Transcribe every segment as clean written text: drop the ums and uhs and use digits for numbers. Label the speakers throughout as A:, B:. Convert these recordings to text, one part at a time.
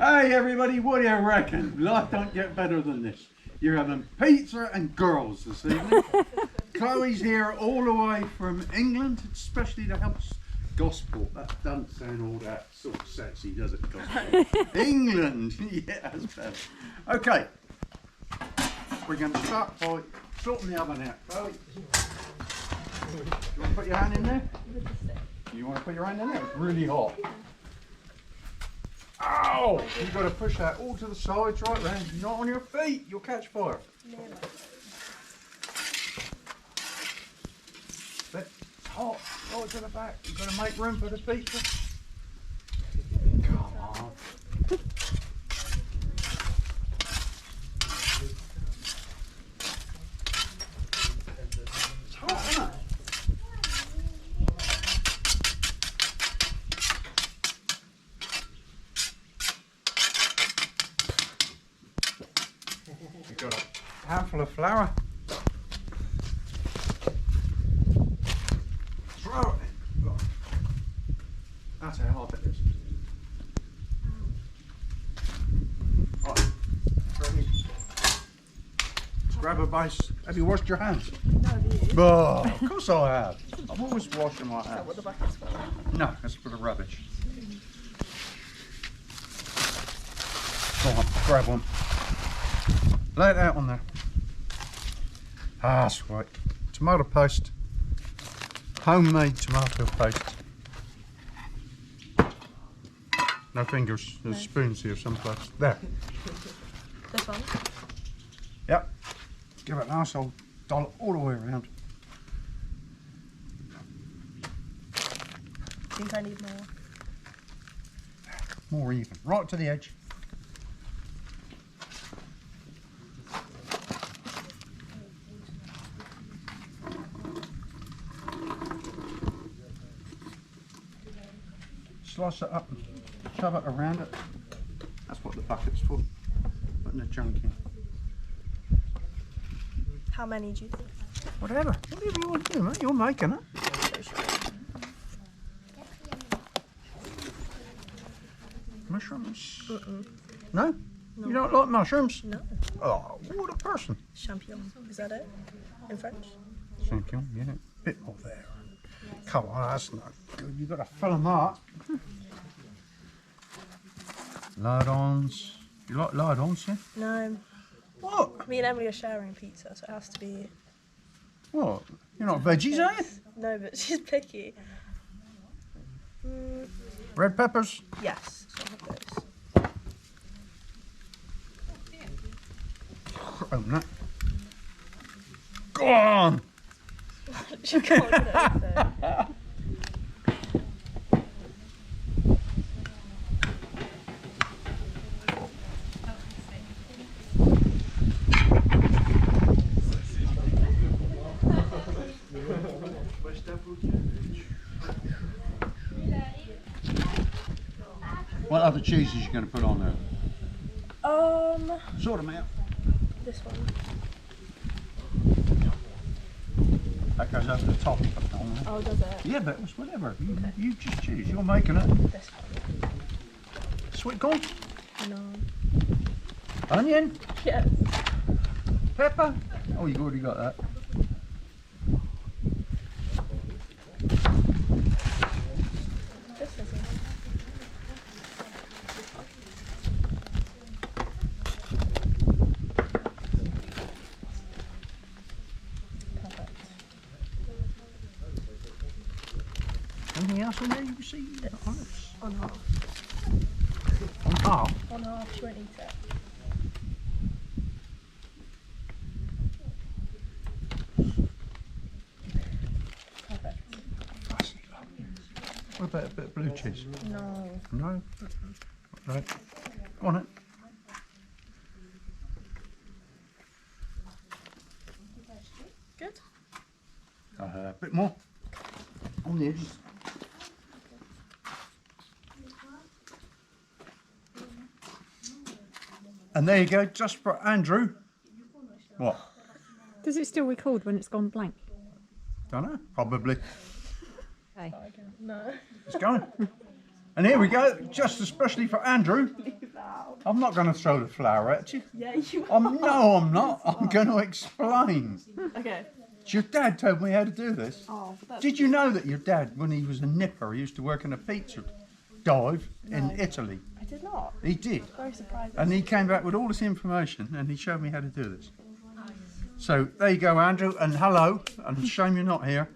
A: Hey everybody, what do you reckon? Life don't get better than this. You're having pizza and girls this evening. Chloe's here all the way from England, especially to help gospel. That doesn't sound all that sort of sexy, does it? Gospel. England, yeah, that's better. Okay, we're going to start by sorting the oven out. Chloe, you want to put your hand in there? You want to put your hand in there? It's really hot. Ow! You've got to push that all to the sides, right round. Not on your feet, you'll catch fire. But it's hot. Go to the back. You've got to make room for the pizza. Come on. It's hot, isn't it? You've got a handful of flour. Throw it in. Look. That's how hard it is. Right. Ready? Let's grab a base. Have you washed your hands? No, oh, of course I have. I've always washing my hands. Is that what the bucket's for? No, that's for the rubbish. Go on, grab one. Lay it out on there. Ah, that's right. Tomato paste. Homemade tomato paste. No fingers. There's spoons here someplace. There.
B: This one?
A: Yep. Give it a nice old dollop all the way around.
B: I think I need more.
A: More even. Right to the edge. Slice it up and shove it around it. That's what the bucket's for. Putting the junk in.
B: How many do you think?
A: Whatever you want to do, mate. You're making it. Mushrooms? No? No? You don't like mushrooms?
B: No.
A: Oh, what a person.
B: Champignon. Is that it? In French?
A: Champignon, yeah. Bit more there. Come on, that's not good. You've got to fill them up. Lardons. You like lardons, yeah?
B: No.
A: What?
B: Me and Emily are sharing pizza, so it has to be...
A: What? You're not veggies, are you?
B: No, but she's picky.
A: Red peppers?
B: Yes, so I'll have those.
A: Open that. Go on!
B: She can't do anything.
A: What other cheeses are you going to put on there? Sort them out.
B: This one.
A: That goes over the top.
B: Oh, does it?
A: Yeah, but it's whatever. You just choose. You're making it.
B: This one.
A: Sweet corn?
B: No.
A: Onion?
B: Yes.
A: Pepper? Oh, you've already got that.
B: This isn't.
A: Anything else in there you can see?
B: This. On half.
A: On half?
B: On half, she won't eat it. Perfect.
A: That's lovely. What about a bit of blue cheese?
B: No.
A: No? Right. Go on it.
B: Good.
A: A bit more. On the edges. And there you go, just for Andrew. What?
C: Does it still record when it's gone blank?
A: Don't know, probably.
C: Okay.
B: No.
A: It's going. And here we go, just especially for Andrew.
B: loud.
A: I'm not going to throw the flour at you.
B: Yeah, you
A: No, I'm not. I'm going to explain.
B: Okay.
A: Your dad told me how to do this.
B: Oh, but that's...
A: Did you know that your dad, when he was a nipper, he used to work in a pizza dive in Italy?
B: I did not.
A: He did.
B: Very surprising.
A: And he came back with all this information and he showed me how to do this. So there you go, Andrew, and hello, and shame you're not here.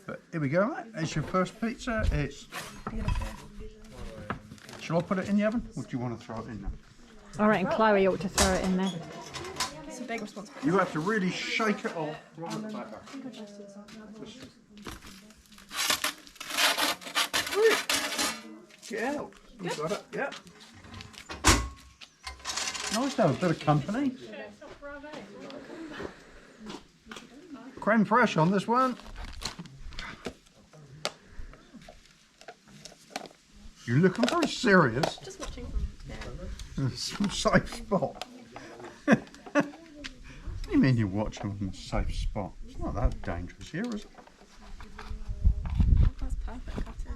A: But here we go, mate. It's your first pizza. It's...
B: Beautiful.
A: Shall I put it in the oven, or do you want to throw it in there?
C: I reckon Chloe ought to throw it in there.
B: It's a big responsibility.
A: You have to really shake it off. Right at the back. Get out. You got it, yeah. Nice to have a bit of company. Creme fraiche on this one. You're looking very serious.
B: Just watching from there.
A: Some safe spot. What do you mean you're watching from a safe spot? It's not that dangerous here, is it?
B: That's perfect cutting.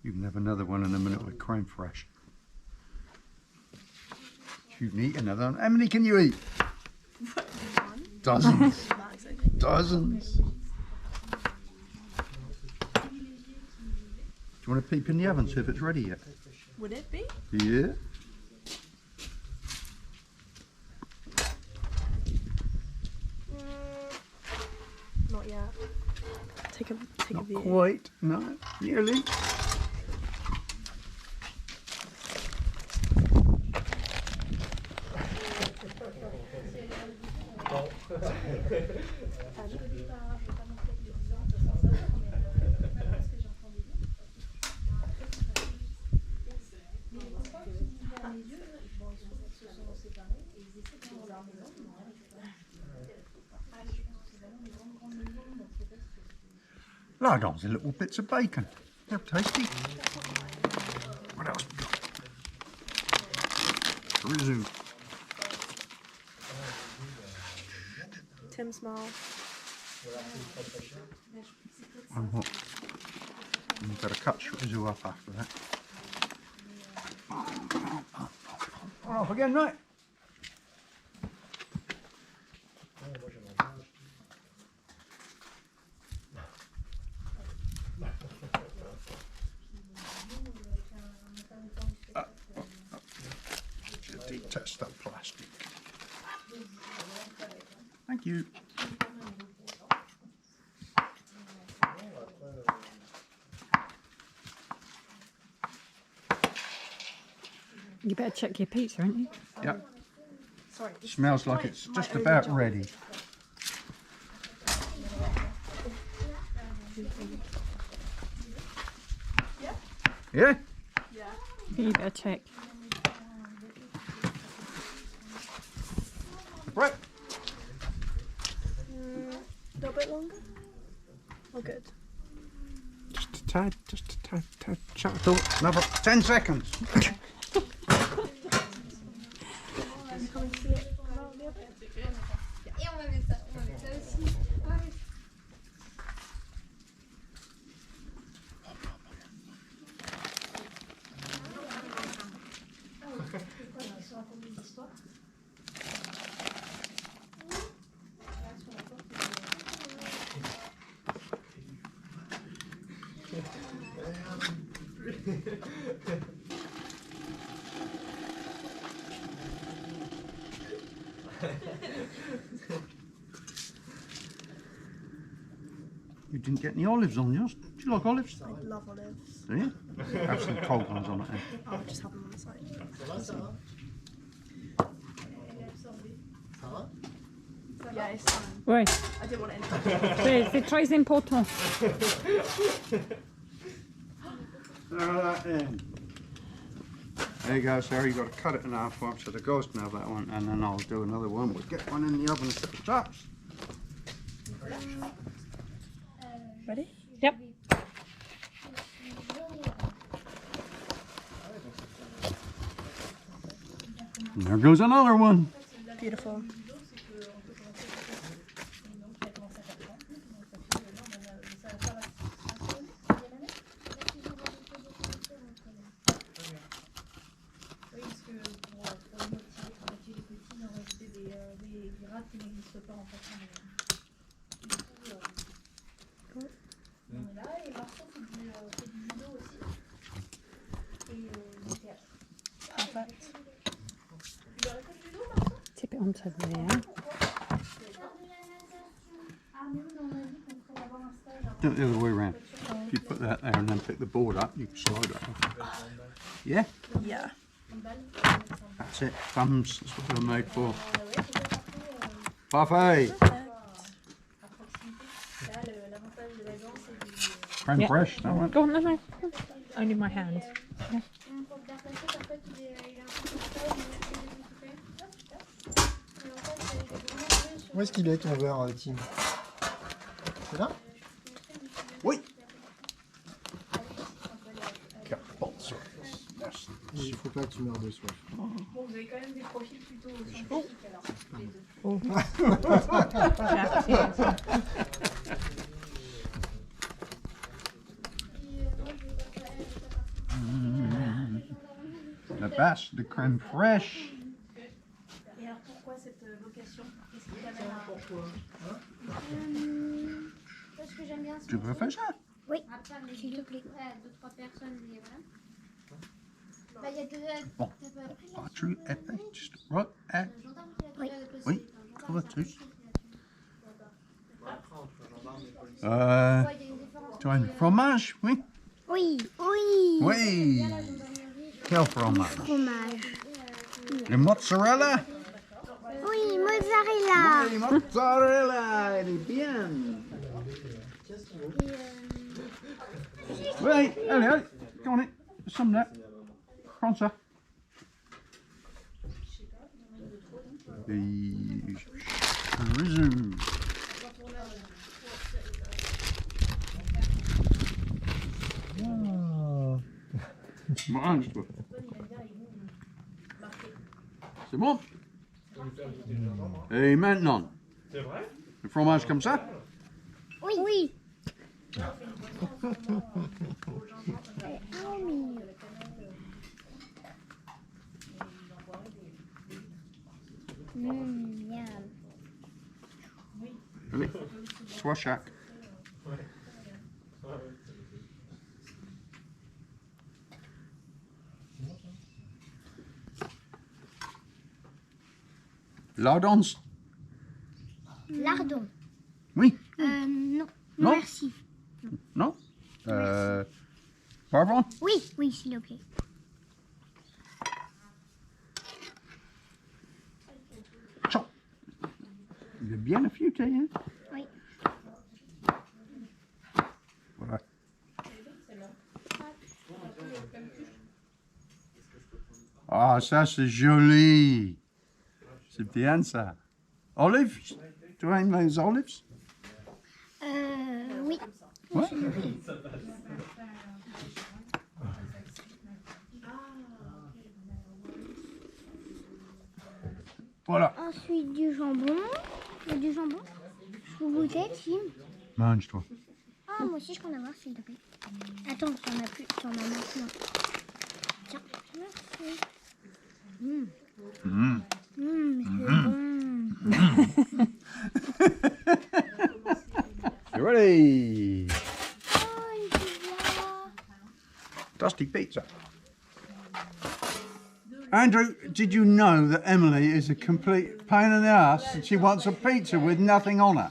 A: You can have another one in a minute with creme fraiche. You can eat another one. How many can you eat? Dozens. Dozens. Do you want to peep in the oven, see if it's ready yet?
B: Would it be?
A: Yeah.
B: Not yet. Take a
A: Not
B: view.
A: quite. No. Nearly. Lardons are little bits of bacon. They're tasty. What else we got? Chorizo.
B: Tim smile.
A: And what? You've got to cut chorizo up after that. Off again, mate. Detest that plastic. Thank you.
C: You better check your pizza, haven't you?
A: Yeah.
B: Sorry.
A: Smells like it's just about ready. Yeah?
B: Yeah.
C: You better check.
A: Right.
B: A little bit longer? Oh, good.
A: Just a tad, shut the door. Another 10 seconds.
B: You coming to see it around the oven?
D: Et on va mettre ça aussi. Ouais.
A: You didn't get any olives on yours. Do you like olives?
B: I love olives.
A: Do you? Have some cold ones on it then.
B: I'll just have them on the side. Yeah, it's fine.
C: Ouais,
B: I didn't want it in.
C: c'est très important.
A: Throw that in. There you go, Sarah. You've got to cut it in half one so the girls can have that one, and then I'll do another one. We'll get one in the oven and set the chops.
C: Ready? Yep.
A: And there goes another one.
B: Beautiful.
C: Tip it onto there.
A: Do it the other way around. If you put that there and then pick the board up, you can slide it off. Yeah?
B: Yeah.
A: That's it. Thumbs. That's what they're made for. Parfait. Crème
C: Yeah.
A: fraîche, that one.
C: Go on, no. Only my hand. Yeah.
E: Où est-ce qu'il est ton verre, Tim? C'est là?
A: Oui. Carbone surface. Merci.
E: Il faut pas que tu meurs de soif.
D: Bon, vous avez quand même des profils plutôt scientifiques alors, tous les deux.
C: Oh.
A: La base de crème fraîche.
D: Et alors pourquoi cette vocation? Qu'est-ce qui t'amène à...
B: Parce que j'aime bien ça.
A: Tu peux faire ça?
B: Oui,
D: Après, mais
B: s'il te plaît.
D: deux, trois personnes, et voilà.
B: Bah, il y a deux.
A: Bon. Batterie épais, juste right at.
B: Oui.
A: Oui, trouve dessus.
B: Ouais, il y a une différence.
A: Tu as un fromage? Oui.
B: Oui, oui.
A: Oui. Quel fromage?
B: Fromage.
A: Le mozzarella?
B: Oui, mozzarella.
A: Oui, mozzarella, elle est bien. Oui, allez, allez. Go on it. Some of that. Prends ça. Et chorizo. Mange-toi. C'est bon? Et maintenant, le fromage comme ça?
B: Oui. Oui. Yum.
A: Allez, soit chaque. Lardons?
B: Lardon.
A: Oui.
B: Non.
A: Non.
B: Merci.
A: Non? Pardon?
B: Oui, oui, s'il vous plaît.
A: Ciao. Il est bien affûté, hein?
B: Oui.
A: Voilà. Ah, ça c'est joli. C'est bien ça. Olives? Tu aimes les olives?
B: Oui.
A: Ouais. Voilà.
B: Ensuite du jambon. Et du jambon. Je vous goûter, Tim.
A: Mange-toi.
B: Ah, moi aussi je peux en avoir, s'il te plaît. Attends, tu en as plus. Tu en as maintenant. Tiens, merci. C'est bon.
A: You ready?
B: Oh, une pizza.
A: Dusty pizza. Andrew, did you know that Emily is a complete pain in the ass and she wants a pizza with nothing on it?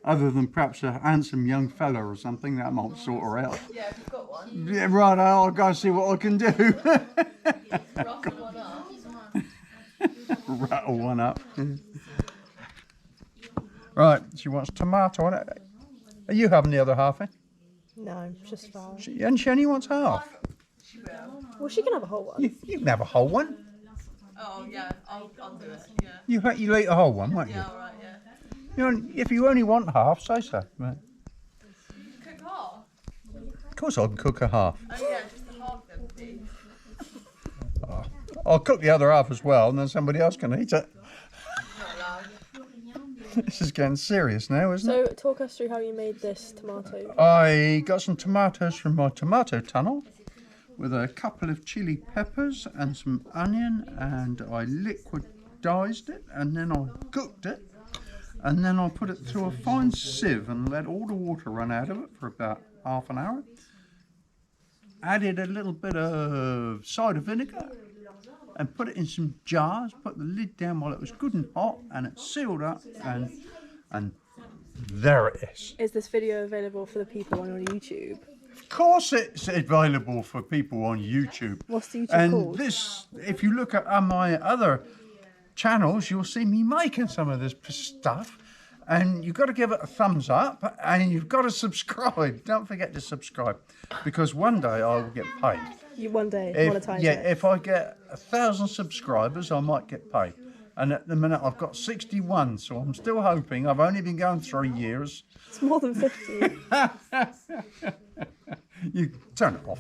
A: Other than perhaps a handsome young fella or something, that might sort her out.
F: Yeah, if you've got one.
A: Yeah, right, I'll go see what I can do.
F: Rattle one up.
A: Rattle one up. Right, she wants tomato on it. Are you having the other half, eh?
G: No, just fine.
A: And she only wants half.
F: She will.
C: Well, she can have a whole one.
A: You can have a whole one.
F: Oh yeah, I'll do it. Yeah.
A: You eat a whole one, won't you?
F: Yeah, alright, yeah.
A: If you only want half, say so. Right.
F: Cook half.
A: Of course I can cook a half.
F: Oh yeah, just the half then, please.
A: I'll cook the other half as well, and then somebody else can eat it.
F: Not allowed.
A: This is getting serious now, isn't it?
C: So, talk us through how you made this tomato.
A: I got some tomatoes from my tomato tunnel with a couple of chili peppers and some onion, and I liquidized it, and then I cooked it, and then I put it through a fine sieve and let all the water run out of it for about half an hour. Added a little bit of cider vinegar and put it in some jars, put the lid down while it was good and hot, and it sealed up, and there it is.
C: Is this video available for the people on YouTube?
A: Of course it's available for people on YouTube.
C: What's the YouTube
A: and
C: called?
A: This, if you look at my other channels, you'll see me making some of this stuff. And you've got to give it a thumbs up, and you've got to subscribe. Don't forget to subscribe, because one day I will get paid.
C: You one day monetize
A: Yeah,
C: it.
A: if I get 1,000 subscribers, I might get paid. And at the minute I've got 61, so I'm still hoping. I've only been going 3 years.
C: It's more than 50.
A: You turn it off.